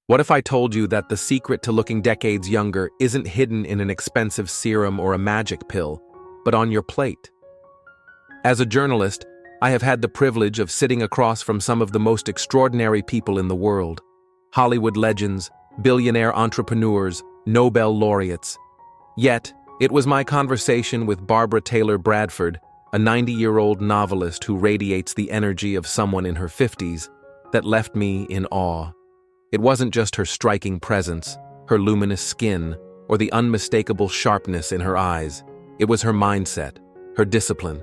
What if I told you that the secret to looking decades younger isn't hidden in an expensive serum or a magic pill, but on your plate? As a journalist, I have had the privilege of sitting across from some of the most extraordinary people in the world. Hollywood legends, billionaire entrepreneurs, Nobel laureates. Yet, it was my conversation with Barbara Taylor Bradford, a 90-year-old novelist who radiates the energy of someone in her 50s, that left me in awe. It wasn't just her striking presence, her luminous skin, or the unmistakable sharpness in her eyes. It was her mindset, her discipline,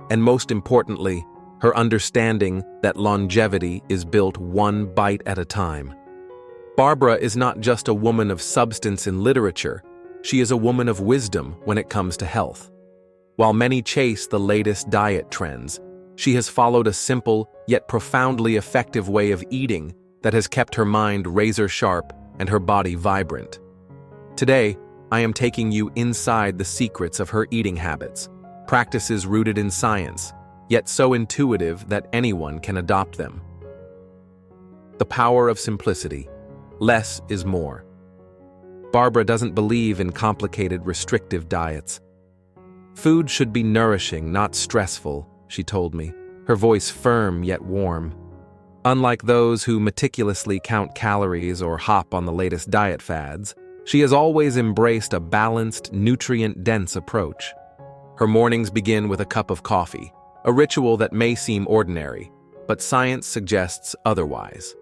and most importantly, her understanding that longevity is built one bite at a time. Barbara is not just a woman of substance in literature, she is a woman of wisdom when it comes to health. While many chase the latest diet trends, she has followed a simple yet profoundly effective way of eating that has kept her mind razor-sharp and her body vibrant. Today, I am taking you inside the secrets of her eating habits, practices rooted in science, yet so intuitive that anyone can adopt them. The power of simplicity. Less is more. Barbara doesn't believe in complicated, restrictive diets. Food should be nourishing, not stressful, she told me, her voice firm yet warm. Unlike those who meticulously count calories or hop on the latest diet fads, she has always embraced a balanced, nutrient-dense approach. Her mornings begin with a cup of coffee, a ritual that may seem ordinary, but science suggests otherwise.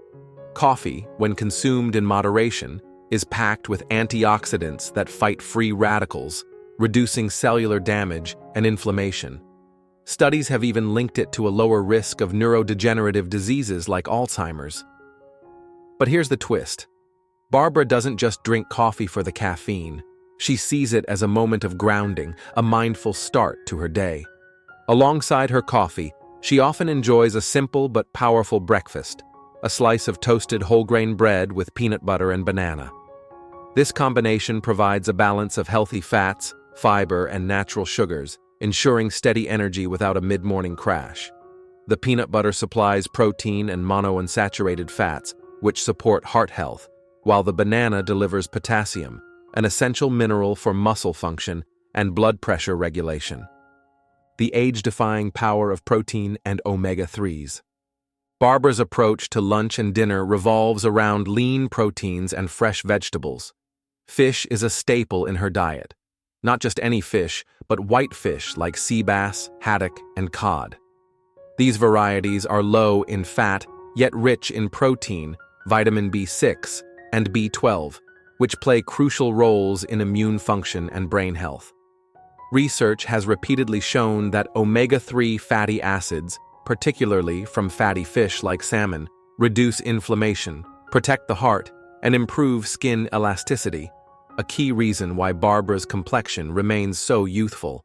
Coffee, when consumed in moderation, is packed with antioxidants that fight free radicals, reducing cellular damage and inflammation. Studies have even linked it to a lower risk of neurodegenerative diseases like Alzheimer's. But here's the twist. Barbara doesn't just drink coffee for the caffeine. She sees it as a moment of grounding, a mindful start to her day. Alongside her coffee, she often enjoys a simple but powerful breakfast, a slice of toasted whole-grain bread with peanut butter and banana. This combination provides a balance of healthy fats, fiber, and natural sugars, ensuring steady energy without a mid-morning crash. The peanut butter supplies protein and monounsaturated fats, which support heart health, while the banana delivers potassium, an essential mineral for muscle function and blood pressure regulation. The age-defying power of protein and omega-3s. Barbara's approach to lunch and dinner revolves around lean proteins and fresh vegetables. Fish is a staple in her diet. Not just any fish, but white fish like sea bass, haddock, and cod. These varieties are low in fat, yet rich in protein, vitamin B6, and B12, which play crucial roles in immune function and brain health. Research has repeatedly shown that omega-3 fatty acids, particularly from fatty fish like salmon, reduce inflammation, protect the heart, and improve skin elasticity, a key reason why Barbara's complexion remains so youthful.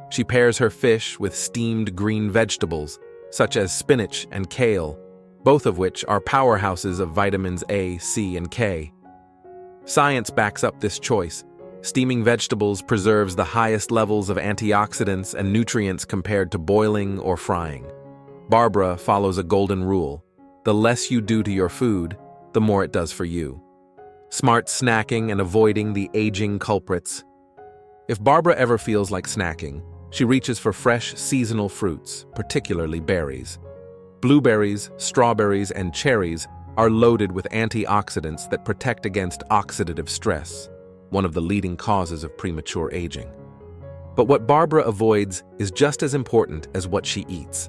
She pairs her fish with steamed green vegetables, such as spinach and kale, both of which are powerhouses of vitamins A, C, and K. Science backs up this choice. Steaming vegetables preserves the highest levels of antioxidants and nutrients compared to boiling or frying. Barbara follows a golden rule. The less you do to your food, the more it does for you. Smart snacking and avoiding the aging culprits. If Barbara ever feels like snacking, she reaches for fresh, seasonal fruits, particularly berries. Blueberries, strawberries, and cherries are loaded with antioxidants that protect against oxidative stress, one of the leading causes of premature aging. But what Barbara avoids is just as important as what she eats.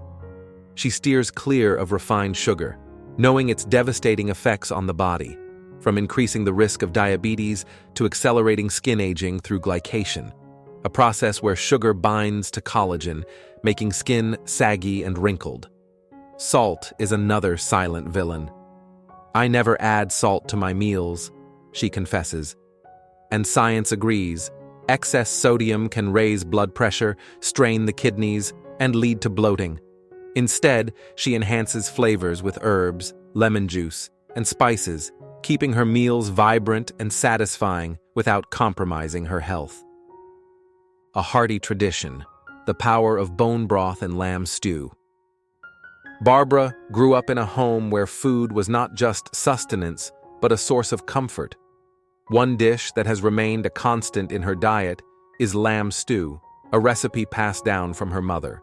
She steers clear of refined sugar, knowing its devastating effects on the body, from increasing the risk of diabetes to accelerating skin aging through glycation, a process where sugar binds to collagen, making skin saggy and wrinkled. Salt is another silent villain. "I never add salt to my meals," she confesses. And science agrees. Excess sodium can raise blood pressure, strain the kidneys, and lead to bloating. Instead, she enhances flavors with herbs, lemon juice, and spices, keeping her meals vibrant and satisfying without compromising her health. A hearty tradition, the power of bone broth and lamb stew. Barbara grew up in a home where food was not just sustenance, but a source of comfort. One dish that has remained a constant in her diet is lamb stew, a recipe passed down from her mother.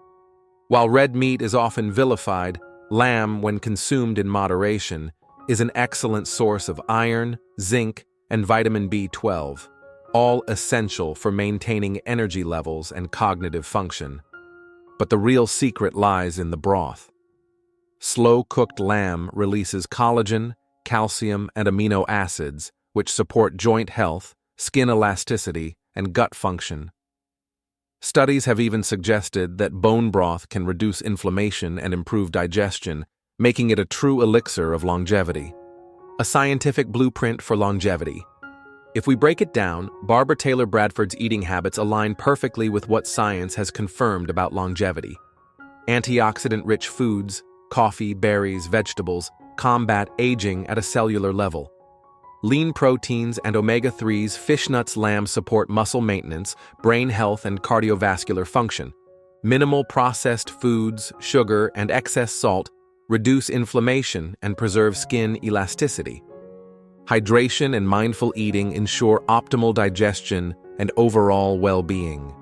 While red meat is often vilified, lamb, when consumed in moderation, is an excellent source of iron, zinc, and vitamin B12, all essential for maintaining energy levels and cognitive function. But the real secret lies in the broth. Slow-cooked lamb releases collagen, calcium, and amino acids, which support joint health, skin elasticity, and gut function. Studies have even suggested that bone broth can reduce inflammation and improve digestion, making it a true elixir of longevity. A scientific blueprint for longevity. If we break it down, Barbara Taylor Bradford's eating habits align perfectly with what science has confirmed about longevity. Antioxidant-rich foods, coffee, berries, vegetables, combat aging at a cellular level. Lean proteins and omega-3s, fish nuts, lamb support muscle maintenance, brain health, and cardiovascular function. Minimal processed foods, sugar, and excess salt reduce inflammation and preserve skin elasticity. Hydration and mindful eating ensure optimal digestion and overall well-being.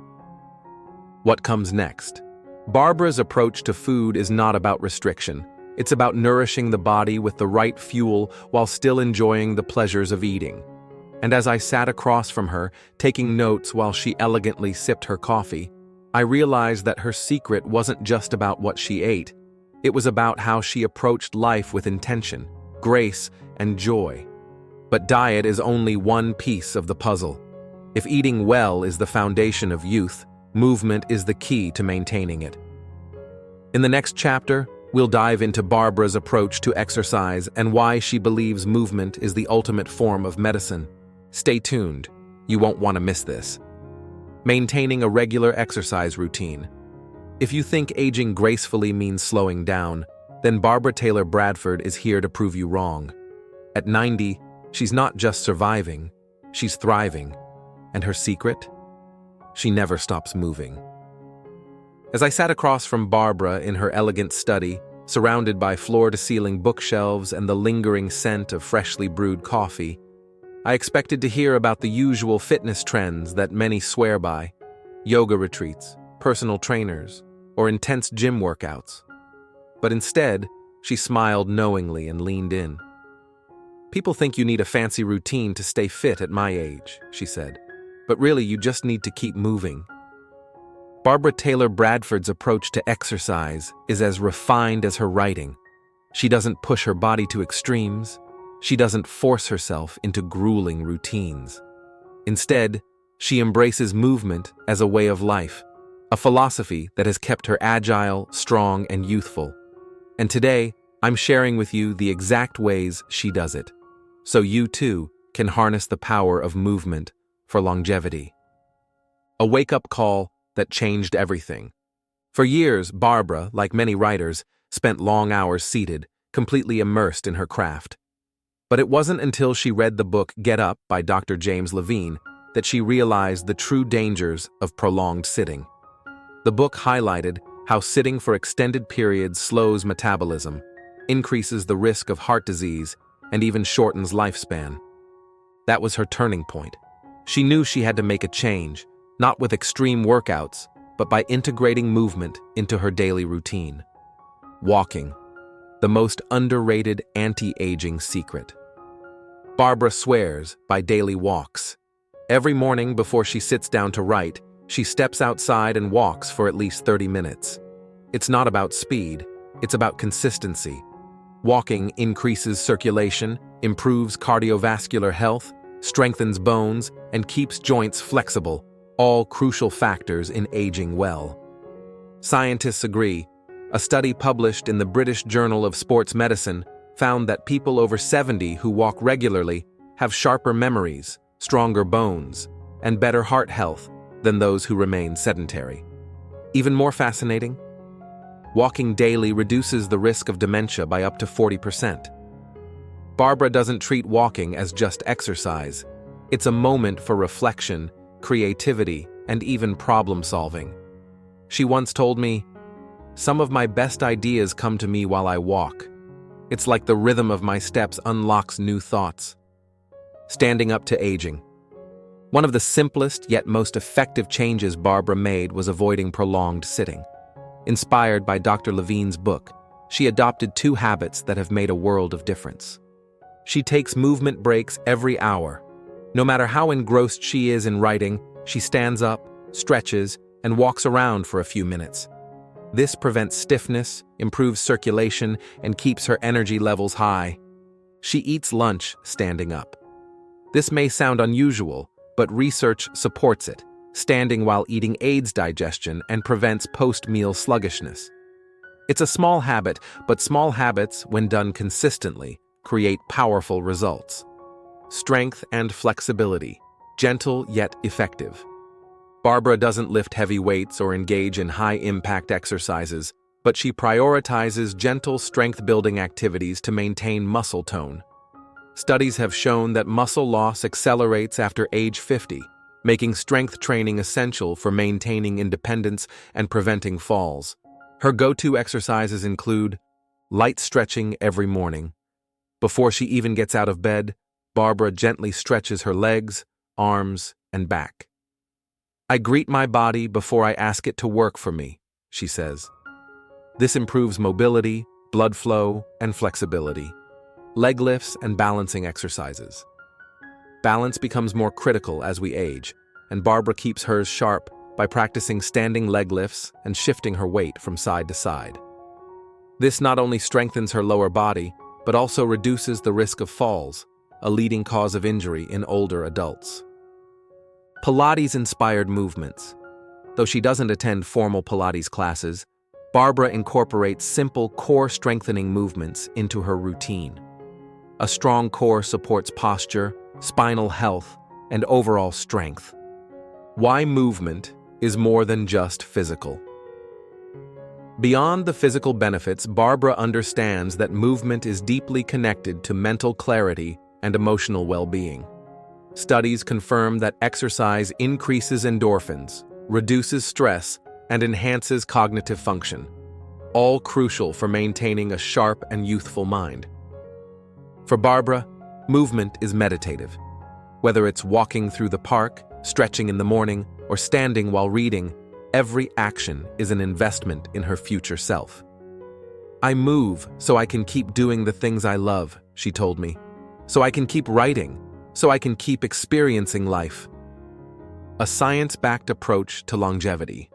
What comes next? Barbara's approach to food is not about restriction. It's about nourishing the body with the right fuel while still enjoying the pleasures of eating. And as I sat across from her, taking notes while she elegantly sipped her coffee, I realized that her secret wasn't just about what she ate. It was about how she approached life with intention, grace, and joy. But diet is only one piece of the puzzle. If eating well is the foundation of youth, movement is the key to maintaining it. In the next chapter, we'll dive into Barbara's approach to exercise and why she believes movement is the ultimate form of medicine. Stay tuned. You won't want to miss this. Maintaining a regular exercise routine. If you think aging gracefully means slowing down, then Barbara Taylor Bradford is here to prove you wrong. At 90, she's not just surviving, she's thriving. And her secret? She never stops moving. As I sat across from Barbara in her elegant study, surrounded by floor-to-ceiling bookshelves and the lingering scent of freshly brewed coffee, I expected to hear about the usual fitness trends that many swear by: yoga retreats, personal trainers, or intense gym workouts. But instead, she smiled knowingly and leaned in. "People think you need a fancy routine to stay fit at my age," she said. "But really, you just need to keep moving." Barbara Taylor Bradford's approach to exercise is as refined as her writing. She doesn't push her body to extremes. She doesn't force herself into grueling routines. Instead, she embraces movement as a way of life, a philosophy that has kept her agile, strong, and youthful. And today, I'm sharing with you the exact ways she does it, so you too can harness the power of movement for longevity. A wake-up call that changed everything. For years, Barbara, like many writers, spent long hours seated, completely immersed in her craft. But it wasn't until she read the book Get Up by Dr. James Levine that she realized the true dangers of prolonged sitting. The book highlighted how sitting for extended periods slows metabolism, increases the risk of heart disease, and even shortens lifespan. That was her turning point. She knew she had to make a change, not with extreme workouts, but by integrating movement into her daily routine. Walking, the most underrated anti-aging secret. Barbara swears by daily walks. Every morning before she sits down to write, she steps outside and walks for at least 30 minutes. It's not about speed, it's about consistency. Walking increases circulation, improves cardiovascular health, strengthens bones, and keeps joints flexible, all crucial factors in aging well. Scientists agree. A study published in the British Journal of Sports Medicine found that people over 70 who walk regularly have sharper memories, stronger bones, and better heart health than those who remain sedentary. Even more fascinating, walking daily reduces the risk of dementia by up to 40%. Barbara doesn't treat walking as just exercise. It's a moment for reflection, creativity, and even problem-solving. She once told me, "Some of my best ideas come to me while I walk." It's like the rhythm of my steps unlocks new thoughts. Standing up to aging. One of the simplest yet most effective changes Barbara made was avoiding prolonged sitting. Inspired by Dr. Levine's book, she adopted 2 habits that have made a world of difference. She takes movement breaks every hour. No matter how engrossed she is in writing, she stands up, stretches, and walks around for a few minutes. This prevents stiffness, improves circulation, and keeps her energy levels high. She eats lunch standing up. This may sound unusual, but research supports it. Standing while eating aids digestion and prevents post-meal sluggishness. It's a small habit, but small habits, when done consistently, create powerful results. Strength and flexibility, gentle yet effective. Barbara doesn't lift heavy weights or engage in high-impact exercises, but she prioritizes gentle strength-building activities to maintain muscle tone. Studies have shown that muscle loss accelerates after age 50, making strength training essential for maintaining independence and preventing falls. Her go-to exercises include light stretching every morning. Before she even gets out of bed, Barbara gently stretches her legs, arms, and back. "I greet my body before I ask it to work for me," she says. This improves mobility, blood flow, and flexibility. Leg lifts and balancing exercises. Balance becomes more critical as we age, and Barbara keeps hers sharp by practicing standing leg lifts and shifting her weight from side to side. This not only strengthens her lower body, but also reduces the risk of falls, a leading cause of injury in older adults. Pilates-inspired movements. Though she doesn't attend formal Pilates classes, Barbara incorporates simple core-strengthening movements into her routine. A strong core supports posture, spinal health, and overall strength. Why movement is more than just physical. Beyond the physical benefits, Barbara understands that movement is deeply connected to mental clarity and emotional well-being. Studies confirm that exercise increases endorphins, reduces stress, and enhances cognitive function, all crucial for maintaining a sharp and youthful mind. For Barbara, movement is meditative. Whether it's walking through the park, stretching in the morning, or standing while reading, every action is an investment in her future self. "I move so I can keep doing the things I love," she told me. "So I can keep writing, so I can keep experiencing life." A science-backed approach to longevity.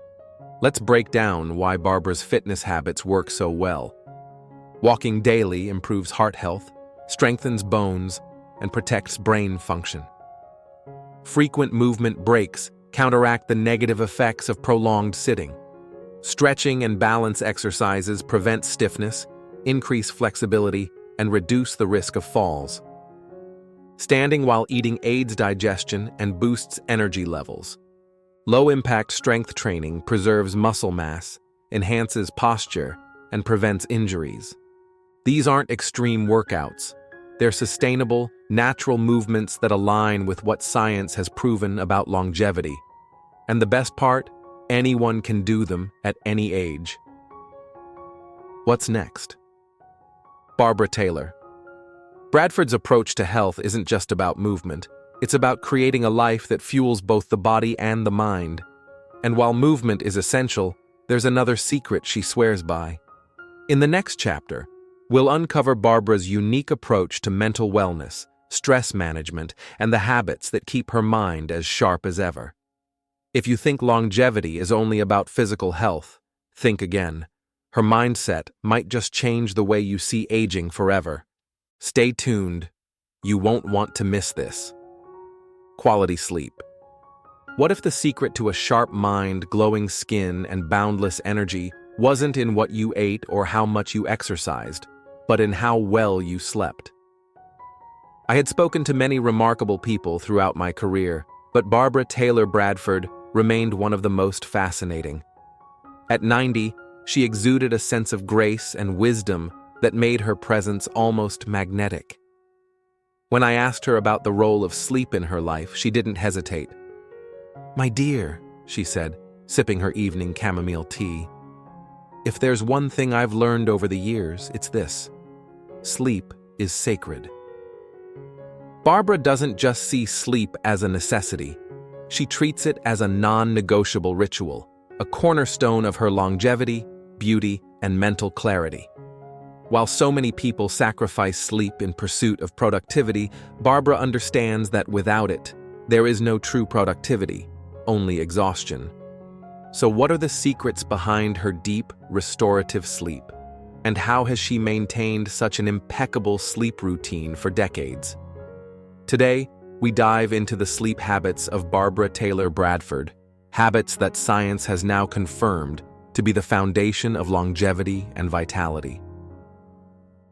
Let's break down why Barbara's fitness habits work so well. Walking daily improves heart health, strengthens bones, and protects brain function. Frequent movement breaks counteract the negative effects of prolonged sitting. Stretching and balance exercises prevent stiffness, increase flexibility, and reduce the risk of falls. Standing while eating aids digestion and boosts energy levels. Low-impact strength training preserves muscle mass, enhances posture, and prevents injuries. These aren't extreme workouts. They're sustainable, natural movements that align with what science has proven about longevity. And the best part, anyone can do them at any age. What's next? Barbara Taylor. Bradford's approach to health isn't just about movement. It's about creating a life that fuels both the body and the mind. And while movement is essential, there's another secret she swears by. In the next chapter, we'll uncover Barbara's unique approach to mental wellness, stress management, and the habits that keep her mind as sharp as ever. If you think longevity is only about physical health, think again. Her mindset might just change the way you see aging forever. Stay tuned. You won't want to miss this. Quality sleep. What if the secret to a sharp mind, glowing skin, and boundless energy wasn't in what you ate or how much you exercised, but in how well you slept? I had spoken to many remarkable people throughout my career, but Barbara Taylor Bradford remained one of the most fascinating. At 90, she exuded a sense of grace and wisdom that made her presence almost magnetic. When I asked her about the role of sleep in her life, she didn't hesitate. "My dear," she said, sipping her evening chamomile tea, "if there's one thing I've learned over the years, it's this. Sleep is sacred. Barbara doesn't just see sleep as a necessity. She treats it as a non-negotiable ritual, a cornerstone of her longevity, beauty, and mental clarity. While so many people sacrifice sleep in pursuit of productivity, Barbara understands that without it, there is no true productivity, only exhaustion. So what are the secrets behind her deep, restorative sleep? And how has she maintained such an impeccable sleep routine for decades? Today, we dive into the sleep habits of Barbara Taylor Bradford, habits that science has now confirmed to be the foundation of longevity and vitality.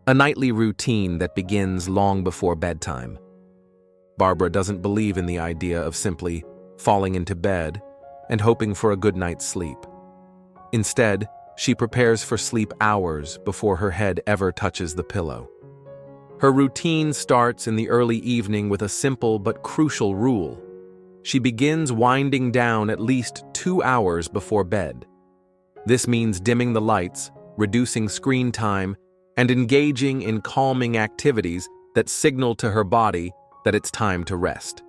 A nightly routine that begins long before bedtime. Barbara doesn't believe in the idea of simply falling into bed and hoping for a good night's sleep. Instead, she prepares for sleep hours before her head ever touches the pillow. Her routine starts in the early evening with a simple but crucial rule. She begins winding down at least 2 hours before bed. This means dimming the lights, reducing screen time, and engaging in calming activities that signal to her body that it's time to rest.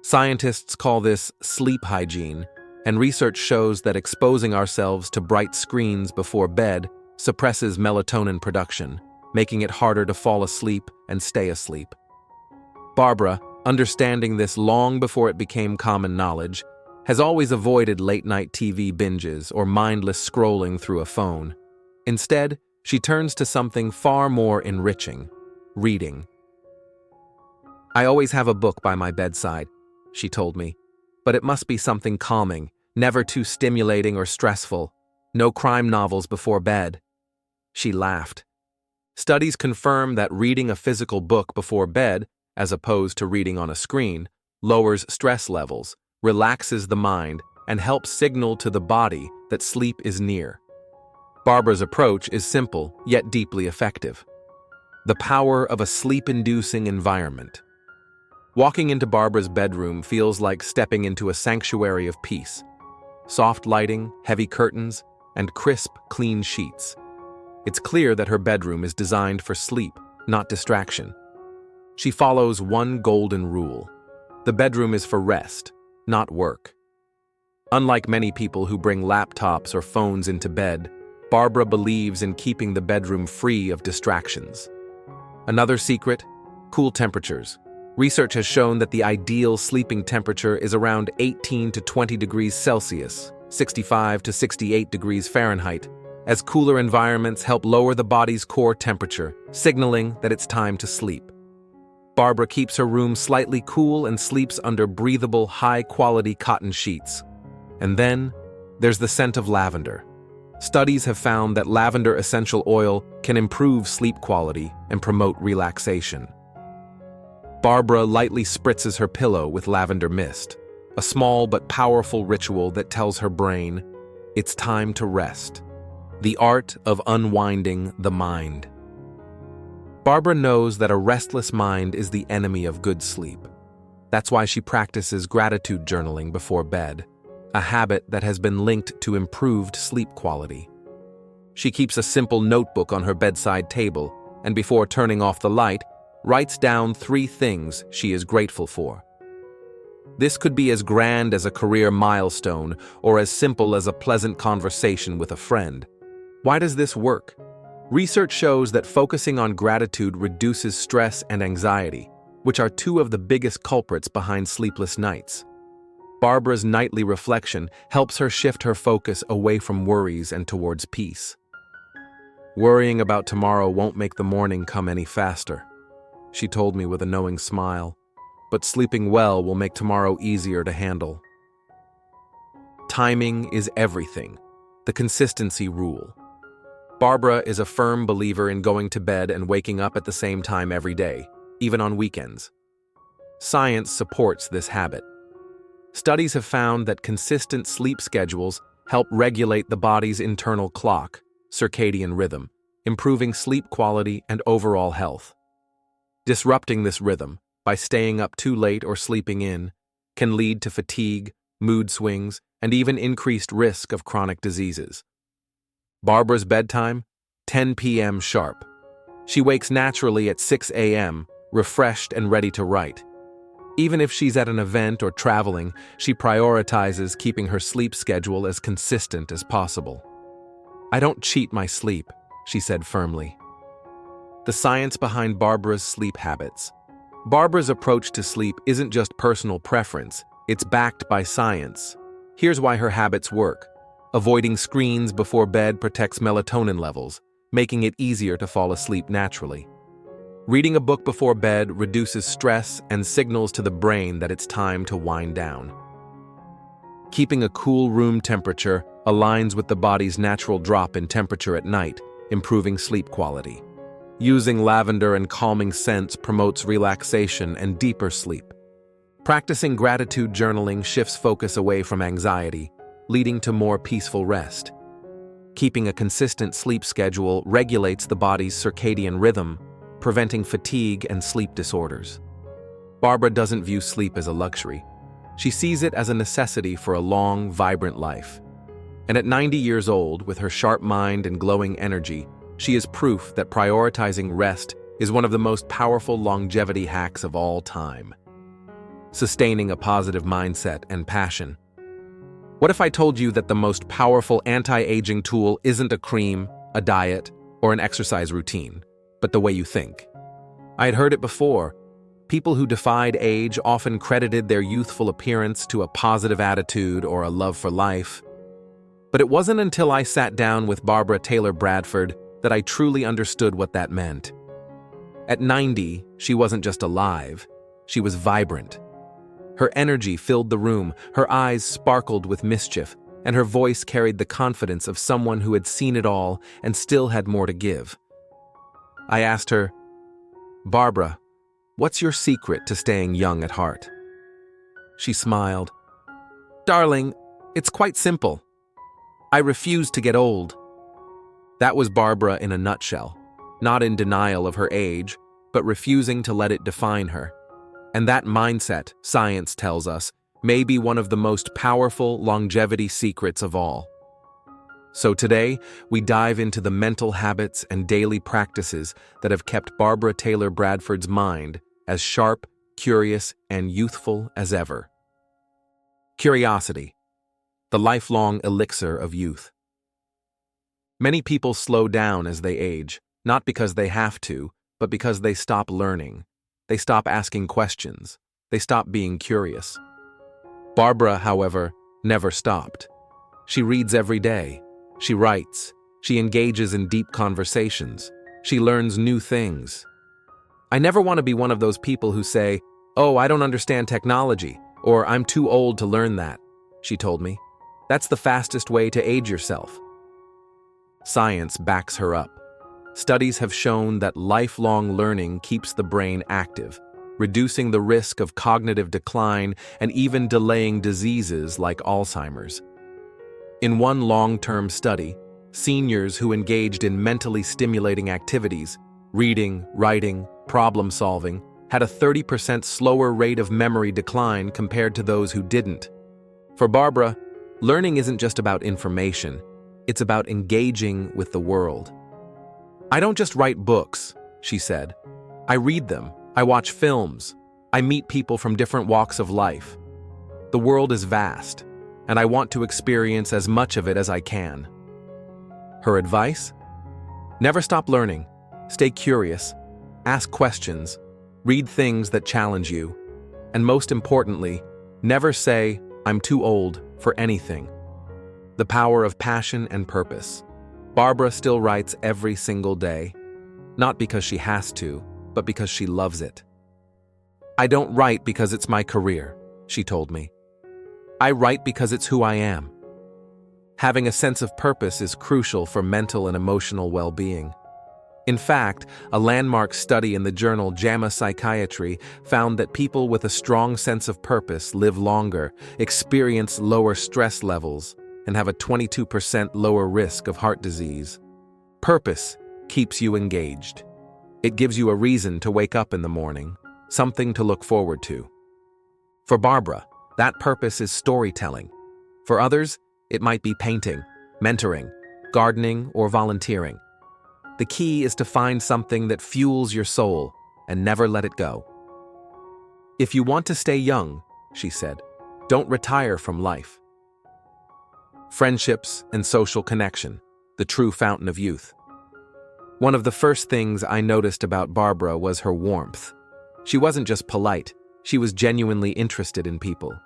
Scientists call this sleep hygiene, and research shows that exposing ourselves to bright screens before bed suppresses melatonin production, making it harder to fall asleep and stay asleep. Barbara, understanding this long before it became common knowledge, has always avoided late-night TV binges or mindless scrolling through a phone. Instead, she turns to something far more enriching: reading. "I always have a book by my bedside," she told me, "but it must be something calming, never too stimulating or stressful. No crime novels before bed." She laughed. Studies confirm that reading a physical book before bed, as opposed to reading on a screen, lowers stress levels, relaxes the mind, and helps signal to the body that sleep is near. Barbara's approach is simple, yet deeply effective. The power of a sleep-inducing environment. Walking into Barbara's bedroom feels like stepping into a sanctuary of peace. Soft lighting, heavy curtains, and crisp, clean sheets. It's clear that her bedroom is designed for sleep, not distraction. She follows one golden rule: the bedroom is for rest, not work. Unlike many people who bring laptops or phones into bed, Barbara believes in keeping the bedroom free of distractions. Another secret: cool temperatures. Research has shown that the ideal sleeping temperature is around 18 to 20 degrees Celsius, 65 to 68 degrees Fahrenheit, as cooler environments help lower the body's core temperature, signaling that it's time to sleep. Barbara keeps her room slightly cool and sleeps under breathable, high-quality cotton sheets. And then, there's the scent of lavender. Studies have found that lavender essential oil can improve sleep quality and promote relaxation. Barbara lightly spritzes her pillow with lavender mist, a small but powerful ritual that tells her brain, it's time to rest. The art of unwinding the mind. Barbara knows that a restless mind is the enemy of good sleep. That's why she practices gratitude journaling before bed, a habit that has been linked to improved sleep quality. She keeps a simple notebook on her bedside table, and before turning off the light, writes down 3 things she is grateful for. This could be as grand as a career milestone or as simple as a pleasant conversation with a friend. Why does this work? Research shows that focusing on gratitude reduces stress and anxiety, which are 2 of the biggest culprits behind sleepless nights. Barbara's nightly reflection helps her shift her focus away from worries and towards peace. "Worrying about tomorrow won't make the morning come any faster," she told me with a knowing smile, "but sleeping well will make tomorrow easier to handle." Timing is everything. The consistency rule. Barbara is a firm believer in going to bed and waking up at the same time every day, even on weekends. Science supports this habit. Studies have found that consistent sleep schedules help regulate the body's internal clock, circadian rhythm, improving sleep quality and overall health. Disrupting this rhythm, by staying up too late or sleeping in, can lead to fatigue, mood swings, and even increased risk of chronic diseases. Barbara's bedtime, 10 p.m. sharp. She wakes naturally at 6 a.m., refreshed and ready to write. Even if she's at an event or traveling, she prioritizes keeping her sleep schedule as consistent as possible. "I don't cheat my sleep," she said firmly. The science behind Barbara's sleep habits. Barbara's approach to sleep isn't just personal preference, it's backed by science. Here's why her habits work. Avoiding screens before bed protects melatonin levels, making it easier to fall asleep naturally. Reading a book before bed reduces stress and signals to the brain that it's time to wind down. Keeping a cool room temperature aligns with the body's natural drop in temperature at night, improving sleep quality. Using lavender and calming scents promotes relaxation and deeper sleep. Practicing gratitude journaling shifts focus away from anxiety, leading to more peaceful rest. Keeping a consistent sleep schedule regulates the body's circadian rhythm, preventing fatigue and sleep disorders. Barbara doesn't view sleep as a luxury. She sees it as a necessity for a long, vibrant life. And at 90 years old, with her sharp mind and glowing energy, she is proof that prioritizing rest is one of the most powerful longevity hacks of all time. Sustaining a positive mindset and passion. What if I told you that the most powerful anti-aging tool isn't a cream, a diet, or an exercise routine, but the way you think? I had heard it before. People who defied age often credited their youthful appearance to a positive attitude or a love for life. But it wasn't until I sat down with Barbara Taylor Bradford that I truly understood what that meant. At 90, she wasn't just alive, she was vibrant. Her energy filled the room, her eyes sparkled with mischief, and her voice carried the confidence of someone who had seen it all and still had more to give. I asked her, "Barbara, what's your secret to staying young at heart?" She smiled. "Darling, it's quite simple. I refuse to get old." That was Barbara in a nutshell, not in denial of her age, but refusing to let it define her. And that mindset, science tells us, may be one of the most powerful longevity secrets of all. So today, we dive into the mental habits and daily practices that have kept Barbara Taylor Bradford's mind as sharp, curious, and youthful as ever. Curiosity, the lifelong elixir of youth. Many people slow down as they age, not because they have to, but because they stop learning. They stop asking questions. They stop being curious. Barbara, however, never stopped. She reads every day. She writes. She engages in deep conversations. She learns new things. "I never want to be one of those people who say, 'Oh, I don't understand technology,' or 'I'm too old to learn that,'" she told me. "That's the fastest way to age yourself." Science backs her up. Studies have shown that lifelong learning keeps the brain active, reducing the risk of cognitive decline and even delaying diseases like Alzheimer's. In one long-term study, seniors who engaged in mentally stimulating activities, reading, writing, problem-solving, had a 30% slower rate of memory decline compared to those who didn't. For Barbara, learning isn't just about information, it's about engaging with the world. "I don't just write books," she said. "I read them, I watch films, I meet people from different walks of life. The world is vast, and I want to experience as much of it as I can." Her advice? Never stop learning, stay curious, ask questions, read things that challenge you, and most importantly, never say, "I'm too old" for anything. The power of passion and purpose. Barbara still writes every single day, not because she has to, but because she loves it. "I don't write because it's my career," she told me. "I write because it's who I am." Having a sense of purpose is crucial for mental and emotional well-being. In fact, a landmark study in the journal JAMA Psychiatry found that people with a strong sense of purpose live longer, experience lower stress levels, and have a 22% lower risk of heart disease. Purpose keeps you engaged. It gives you a reason to wake up in the morning, something to look forward to. For Barbara, that purpose is storytelling. For others, it might be painting, mentoring, gardening, or volunteering. The key is to find something that fuels your soul and never let it go. If you want to stay young, she said, don't retire from life. Friendships and social connection, the true fountain of youth. One of the first things I noticed about Barbara was her warmth. She wasn't just polite, she was genuinely interested in people.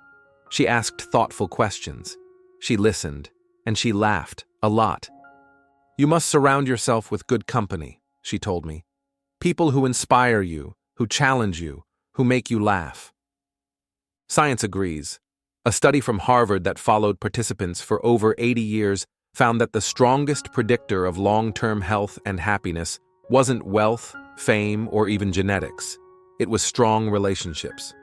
She asked thoughtful questions. She listened, and she laughed a lot. You must surround yourself with good company, she told me. People who inspire you, who challenge you, who make you laugh. Science agrees. A study from Harvard that followed participants for over 80 years found that the strongest predictor of long-term health and happiness wasn't wealth, fame, or even genetics. It was strong relationships.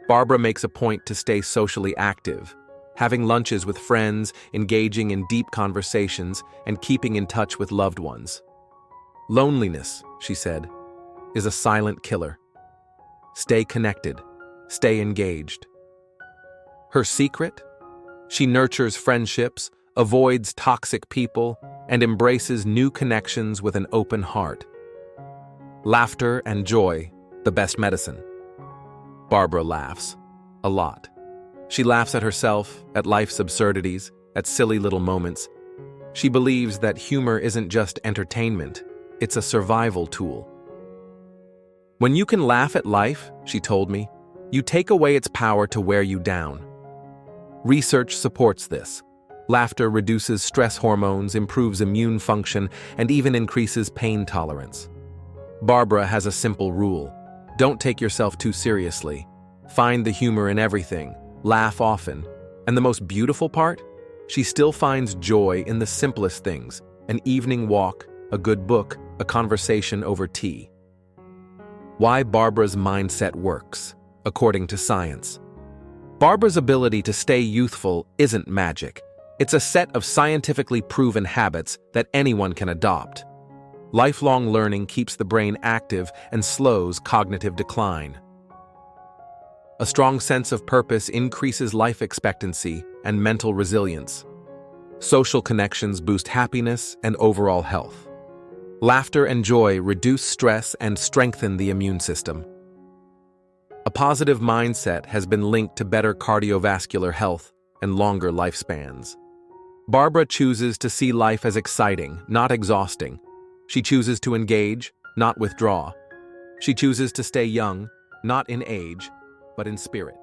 Barbara makes a point to stay socially active, having lunches with friends, engaging in deep conversations, and keeping in touch with loved ones. Loneliness, she said, is a silent killer. Stay connected, stay engaged. Her secret? She nurtures friendships, avoids toxic people, and embraces new connections with an open heart. Laughter and joy, the best medicine. Barbara laughs. A lot. She laughs at herself, at life's absurdities, at silly little moments. She believes that humor isn't just entertainment, it's a survival tool. When you can laugh at life, she told me, you take away its power to wear you down. Research supports this. Laughter reduces stress hormones, improves immune function, and even increases pain tolerance. Barbara has a simple rule. Don't take yourself too seriously. Find the humor in everything. Laugh often. And the most beautiful part? She still finds joy in the simplest things. An evening walk, a good book, a conversation over tea. Why Barbara's mindset works, according to science. Barbara's ability to stay youthful isn't magic. It's a set of scientifically proven habits that anyone can adopt. Lifelong learning keeps the brain active and slows cognitive decline. A strong sense of purpose increases life expectancy and mental resilience. Social connections boost happiness and overall health. Laughter and joy reduce stress and strengthen the immune system. A positive mindset has been linked to better cardiovascular health and longer lifespans. Barbara chooses to see life as exciting, not exhausting. She chooses to engage, not withdraw. She chooses to stay young, not in age, but in spirit.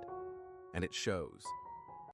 And it shows.